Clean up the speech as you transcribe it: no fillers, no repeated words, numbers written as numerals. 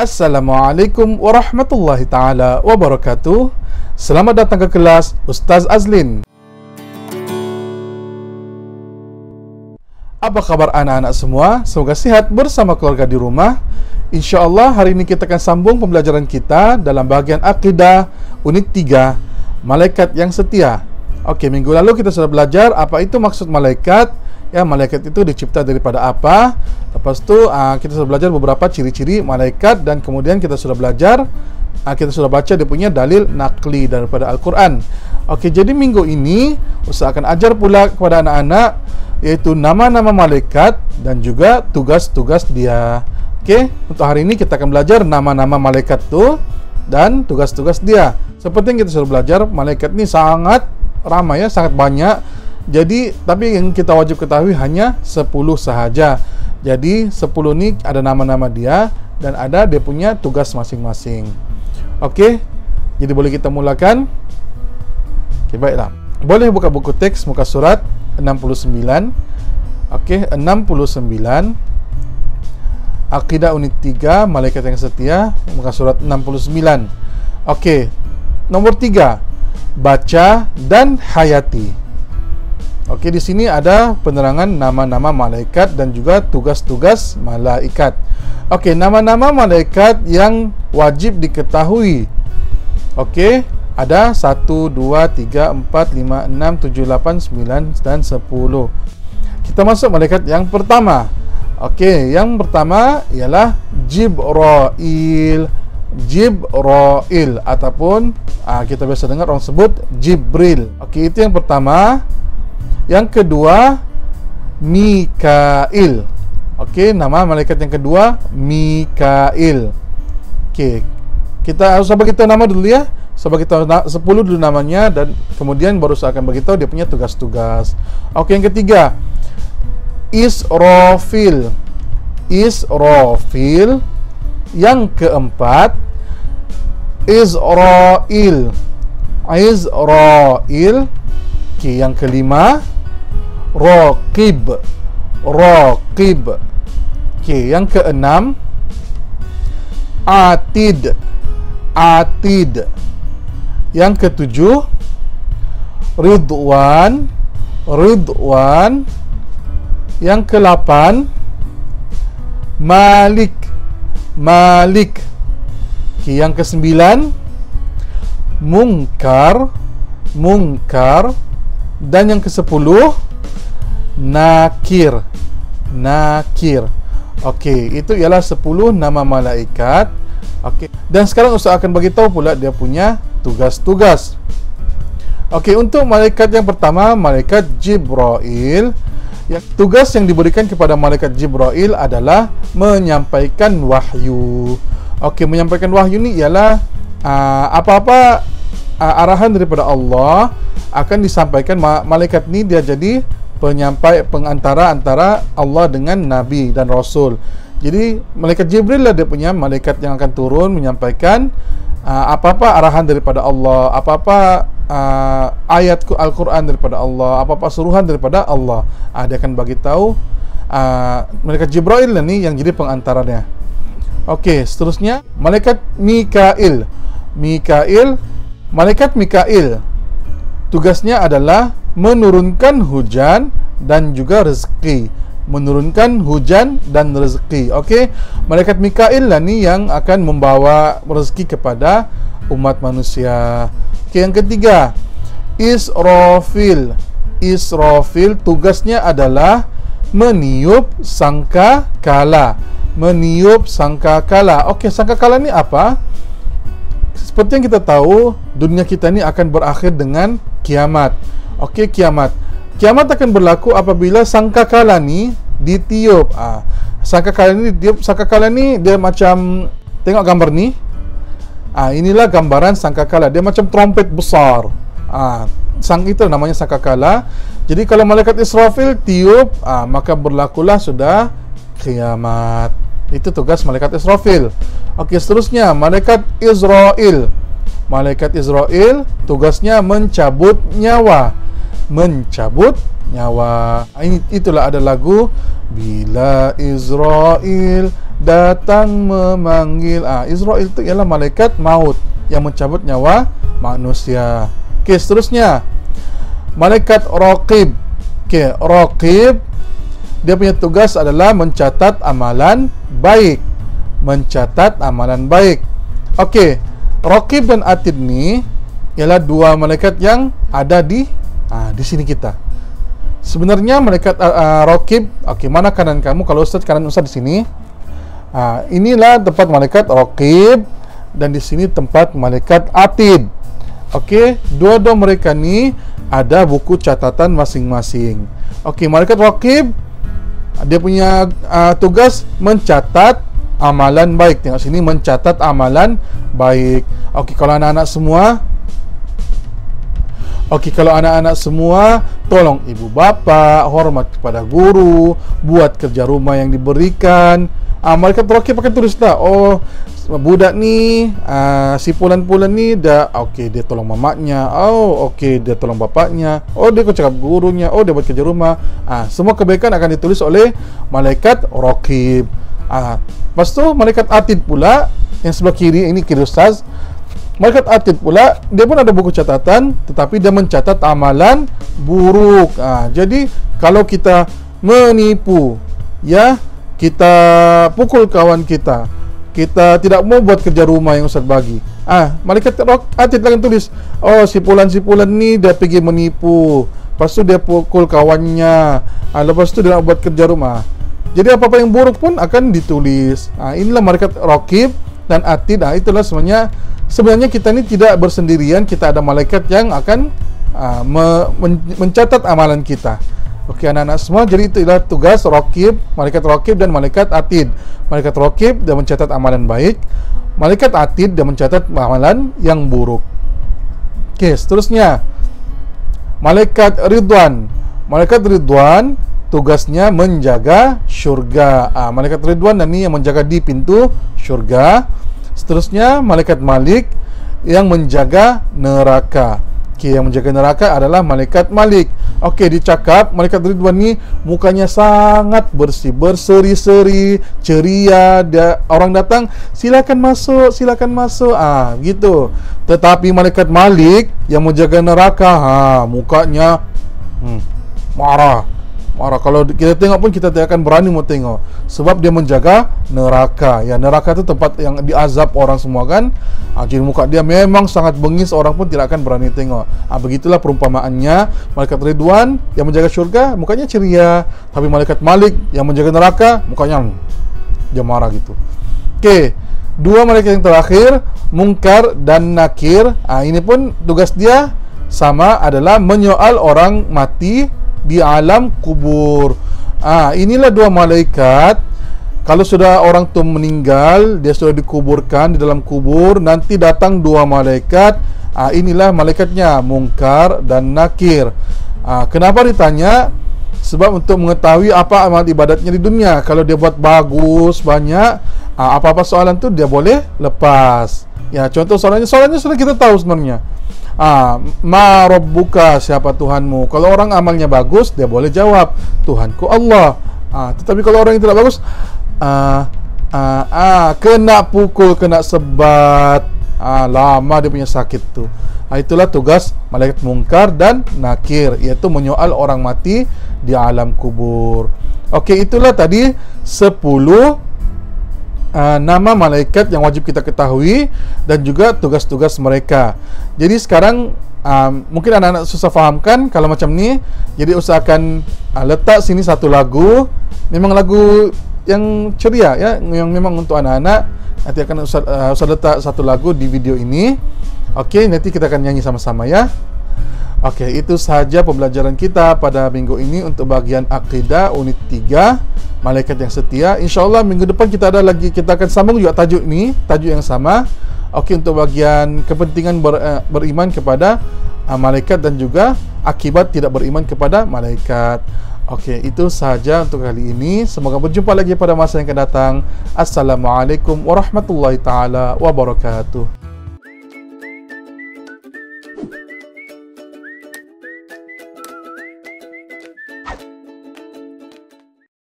Assalamualaikum warahmatullahi ta'ala wabarakatuh. Selamat datang ke kelas Ustaz Azlin. Apa kabar anak-anak semua? Semoga sehat bersama keluarga di rumah. InsyaAllah hari ini kita akan sambung pembelajaran kita dalam bahagian Akidah Unit 3, Malaikat yang Setia. Oke, minggu lalu kita sudah belajar apa itu maksud malaikat. Ya, malaikat itu dicipta daripada apa. Lepas itu kita sudah belajar beberapa ciri-ciri malaikat. Dan kemudian kita sudah belajar, kita sudah baca dia punya dalil nakli daripada Al-Quran. Oke, jadi minggu ini Ustaz akan ajar pula kepada anak-anak, yaitu nama-nama malaikat dan juga tugas-tugas dia. Oke, untuk hari ini kita akan belajar nama-nama malaikat itu dan tugas-tugas dia. Seperti yang kita sudah belajar, malaikat ini sangat ramai ya, sangat banyak. Jadi, tapi yang kita wajib ketahui hanya 10 sahaja. Jadi, 10 ni ada nama-nama dia dan ada dia punya tugas masing-masing. Okey. Jadi boleh kita mulakan. Okey, baiklah. Boleh buka buku teks muka surat 69. Okey, 69. Akidah Unit 3, Malaikat yang Setia, muka surat 69. Okey. Nomor 3. Baca dan hayati. Okey, di sini ada penerangan nama-nama malaikat dan juga tugas-tugas malaikat. Okey, nama-nama malaikat yang wajib diketahui. Okey, ada 1, 2, 3, 4, 5, 6, 7, 8, 9 dan 10. Kita masuk malaikat yang pertama. Okey, yang pertama ialah Jibril. Jibril ataupun kita biasa dengar orang sebut Jibril. Okey, itu yang pertama. Yang kedua, Mikail. Okey, nama malaikat yang kedua Mikail. Okey, kita harus beritahu nama dulu ya. Sebab kita 10 dulu namanya dan kemudian baru saya akan beritahu dia punya tugas-tugas. Okey, yang ketiga, Israfil. Israfil. Yang keempat, Israel. Israel. Okey, yang kelima, Raqib. Raqib. Okey, yang keenam, Atid. Atid. Yang ketujuh, Ridwan. Ridwan. Yang ke-8, Malik. Malik. Okey, yang ke-9, Munkar. Munkar. Dan yang ke-10, Nakir. Nakir. Okey, itu ialah 10 nama malaikat. Okey, dan sekarang Ustaz akan beritahu pula dia punya tugas-tugas. Okey, untuk malaikat yang pertama, malaikat Jibril. Tugas yang diberikan kepada malaikat Jibril adalah menyampaikan wahyu. Okey, menyampaikan wahyu ni ialah apa-apa arahan daripada Allah akan disampaikan. Malaikat ni dia jadi penyampai, pengantara antara Allah dengan Nabi dan Rasul. Jadi malaikat Jibril lah dia punya malaikat yang akan turun menyampaikan apa-apa arahan daripada Allah, apa-apa ayat Al-Quran daripada Allah, apa-apa suruhan daripada Allah. Dia akan bagi tahu. Malaikat Jibril lah ni yang jadi pengantaranya. Okey, seterusnya malaikat Mikail. Mikail, malaikat Mikail tugasnya adalah menurunkan hujan dan juga rezeki. Menurunkan hujan dan rezeki. Okey, malaikat Mikail lah ni yang akan membawa rezeki kepada umat manusia. Okey, yang ketiga, Israfil. Israfil tugasnya adalah meniup sangkakala. Meniup sangkakala. Okey, sangkakala ni apa? Seperti yang kita tahu, dunia kita ni akan berakhir dengan kiamat. Okey, kiamat. Kiamat akan berlaku apabila sangkakala ni ditiup. Sangkakala ni dia macam, tengok gambar ni. Inilah gambaran sangkakala. Dia macam trompet besar. Itu namanya sangkakala. Jadi kalau malaikat Israfil tiup, maka berlakulah sudah kiamat. Itu tugas malaikat Israfil. Okey, seterusnya malaikat Israel. Malaikat Israel tugasnya mencabut nyawa. Mencabut nyawa. Itulah ada lagu, bila Israel datang memanggil. Israil itu ialah malaikat maut yang mencabut nyawa manusia. Okey, seterusnya malaikat raqib. Okey, raqib dia punya tugas adalah mencatat amalan baik. Mencatat amalan baik. Okey, raqib dan atid ni ialah dua malaikat yang ada di sini kita. Sebenarnya malaikat raqib, okey, mana kanan kamu? Kalau Ustaz, kanan Ustaz di sini. Inilah tempat malaikat raqib dan di sini tempat malaikat atid. Okey, dua-dua mereka ni ada buku catatan masing-masing. Okey, malaikat raqib dia punya tugas mencatat amalan baik. Tengok sini, mencatat amalan baik. Okey, kalau anak-anak semua, tolong ibu bapa, hormat kepada guru, buat kerja rumah yang diberikan. Malaikat raqib akan tulis dah, oh budak ni si pulan-pulan ni dah, okey, dia tolong mamaknya, oh okey, dia tolong bapaknya, oh dia cakap gurunya, oh dia buat kerja rumah. Semua kebaikan akan ditulis oleh malaikat raqib. Lepas tu malaikat atid pula yang sebelah kiri, ini kiri Ustaz. Malaikat atid pula dia pun ada buku catatan, tetapi dia mencatat amalan buruk. Jadi kalau kita menipu, ya, kita pukul kawan kita, kita tidak mau buat kerja rumah yang Ustaz bagi, malaikat atid akan tulis, oh si pulan ni dia pergi menipu, lepas tu dia pukul kawannya, lepas tu dia nak buat kerja rumah. Jadi apa-apa yang buruk pun akan ditulis. Inilah malaikat raqib dan atid. Itulah sebenarnya kita ni tidak bersendirian, kita ada malaikat yang akan mencatat amalan kita. Okey anak-anak semua, jadi itulah tugas raqib, malaikat raqib dan malaikat atid. Malaikat raqib dia mencatat amalan baik, malaikat atid dia mencatat amalan yang buruk. Okey, seterusnya malaikat ridwan. Malaikat ridwan tugasnya menjaga syurga. Malaikat ridwan dan ni yang menjaga di pintu syurga. Seterusnya malaikat malik yang menjaga neraka. Okey, yang menjaga neraka adalah malaikat malik. Okey, dicakap malaikat ridwan ni mukanya sangat bersih, berseri-seri, ceria. Orang datang, silakan masuk, gitu. Tetapi malaikat malik yang menjaga neraka, mukanya marah. Kalau kita tengok pun kita tidak akan berani mau tengok, sebab dia menjaga neraka. Ya, neraka itu tempat yang diazab orang semua kan. Jadi muka dia memang sangat bengis, orang pun tidak akan berani tengok. Begitulah perumpamaannya. Malaikat ridwan yang menjaga syurga mukanya ceria, tapi malaikat malik yang menjaga neraka mukanya dia marah gitu. Okey, dua malaikat yang terakhir, munkar dan nakir. Ini pun tugas dia sama, adalah menyoal orang mati di alam kubur. Inilah dua malaikat. Kalau sudah orang tu meninggal, dia sudah dikuburkan di dalam kubur, nanti datang dua malaikat. Inilah malaikatnya, munkar dan nakir. Kenapa ditanya? Sebab untuk mengetahui apa amal ibadatnya di dunia. Kalau dia buat bagus, banyak, apa-apa soalan tu dia boleh lepas. Ya, contoh soalannya sudah kita tahu sebenarnya. Ma rabbuka, siapa Tuhanmu? Kalau orang amalnya bagus, dia boleh jawab, Tuhanku Allah. Tetapi kalau orang yang tidak bagus, kena pukul, kena sebat, lama dia punya sakit tu. Itulah tugas malaikat munkar dan nakir, iaitu menyoal orang mati di alam kubur. Okey, itulah tadi 10 nama malaikat yang wajib kita ketahui dan juga tugas-tugas mereka. Jadi sekarang mungkin anak-anak susah fahamkan kalau macam ni. Jadi usahakan letak sini satu lagu, memang lagu yang ceria ya, yang memang untuk anak-anak. Nanti akan Ustaz letak satu lagu di video ini. Okey, nanti kita akan nyanyi sama-sama ya. Okey, itu sahaja pembelajaran kita pada minggu ini untuk bahagian akidah unit 3, malaikat yang setia. InsyaAllah minggu depan kita akan sambung juga tajuk ini, tajuk yang sama. Okey, untuk bahagian kepentingan beriman kepada malaikat dan juga akibat tidak beriman kepada malaikat. Okey, itu sahaja untuk kali ini. Semoga berjumpa lagi pada masa yang akan datang. Assalamualaikum warahmatullahi taala wabarakatuh.